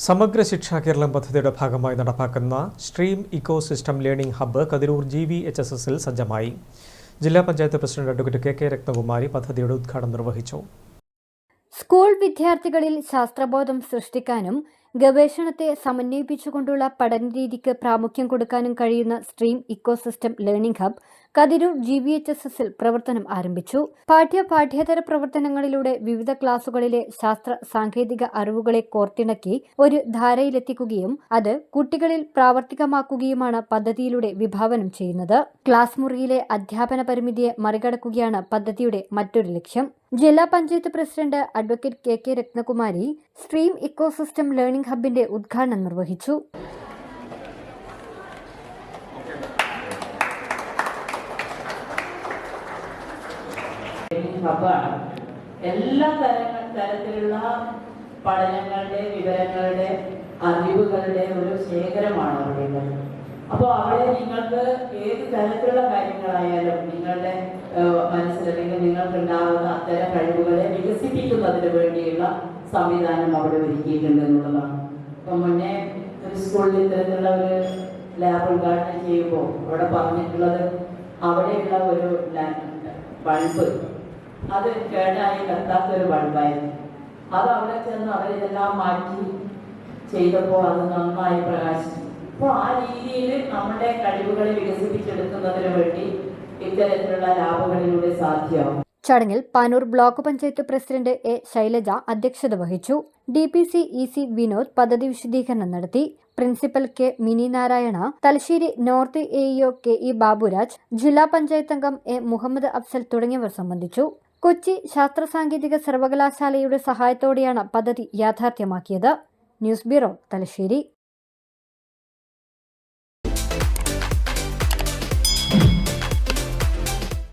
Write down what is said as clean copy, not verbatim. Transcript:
സമഗ്ര ശിക്ഷാ കേരളം പദ്ധതിയുടെ ഭാഗമായി നടപ്പാക്കുന്ന stream ecosystem learning hub Kathiroor GVHSSൽ സജ്ജമായി. ജില്ലാ panchayat president advocate KK Rathnakumari പദ്ധതിയുടെ ഉദ്ഘാടനം നിർവഹിച്ചു. സ്കൂൾ വിദ്യാർത്ഥികളിൽ ശാസ്ത്രബോധം സൃഷ്ടിക്കാനും ഗവേഷണത്തെ സമന്വയിപ്പിച്ചുകൊണ്ടുള്ള പഠനരീതിക്ക് പ്രാമുഖ്യം കൊടുക്കാനും കഴിയുന്ന stream ecosystem learning hub Kathiroor GVHSSൽ പ്രവർത്തനം ആരംഭിച്ചു. പാഠ്യേതര പ്രവർത്തനങ്ങളിലൂടെ വിവിധ ക്ലാസുകളിലെ ശാസ്ത്ര സാങ്കേതിക അറിവുകളെ കോർത്തിണക്കി ഒരു ധാരയിലെത്തിക്കുകയും അത് കുട്ടികളിൽ പ്രാവർത്തികമാക്കുകയുമാണ് പദ്ധതിയിലൂടെ വിഭാവനം ചെയ്യുന്നത്. ക്ലാസ് മുറിയിലെ അധ്യാപന പരിമിതിയെ മറികടക്കുകയാണ് പദ്ധതിയുടെ മറ്റൊരു ലക്ഷ്യം. ജില്ലാ panchayat president advocate KK Rathnakumari stream ecosystem learning ഹബിന്റെ ഉദ്ഘാടനം നിർവഹിച്ചു. എല്ലാ തരത്തിലുള്ള പഠനങ്ങളുടെ വിവരങ്ങളുടെ അറിവുകളുടെ ഒരു ശേഖരമാണ് അവിടെ. അപ്പോൾ അവിടെ നിങ്ങൾക്ക് ഏത് തരത്തിലുള്ള കാര്യങ്ങളായാലും നിങ്ങളുടെ മനസ്സിലല്ലെങ്കിൽ നിങ്ങൾക്കുണ്ടാവുന്ന അത്തരം കഴിവുകളെ വികസിപ്പിക്കുന്നതിന് വേണ്ടിയുള്ള സംവിധാനം അവിടെ ഒരുക്കിയിട്ടുണ്ട് എന്നുള്ളതാണ്. അപ്പം മുന്നേ ഒരു സ്കൂളിൽ ഇത്തരത്തിലുള്ള ഒരു ലാബ് ഉദ്ഘാടനം ചെയ്യുമ്പോൾ അവിടെ പറഞ്ഞിട്ടുള്ളത് അവിടെയുള്ള ഒരു ബൾബ് അത് കേടായി കത്താത്തൊരു ബൾബായിരുന്നു. അത് അവിടെ ചെന്ന് അവരിതെല്ലാം മാറ്റി ചെയ്തപ്പോൾ അത് നന്നായി പ്രകാശിച്ചു. അപ്പോൾ ആ രീതിയിൽ നമ്മുടെ കഴിവുകളെ വികസിപ്പിച്ചെടുക്കുന്നതിന് വേണ്ടി ഇത്തരത്തിലുള്ള ലാബുകളിലൂടെ സാധ്യമാവും. ചടങ്ങിൽ Panoor block panchayat president A. Shailaja അധ്യക്ഷത വഹിച്ചു. DPC EC വിനോദ് പദ്ധതി വിശദീകരണം നടത്തി. Principal K. Mini Narayana, Thalassery north AEO KE Baburaj, ജില്ലാ പഞ്ചായത്ത് അംഗം A. മുഹമ്മദ് അഫ്സൽ തുടങ്ങിയവർ സംബന്ധിച്ചു. കൊച്ചി ശാസ്ത്ര സാങ്കേതിക സർവകലാശാലയുടെ സഹായത്തോടെയാണ് പദ്ധതി യാഥാർത്ഥ്യമാക്കിയത്. News bureau, Thalassery.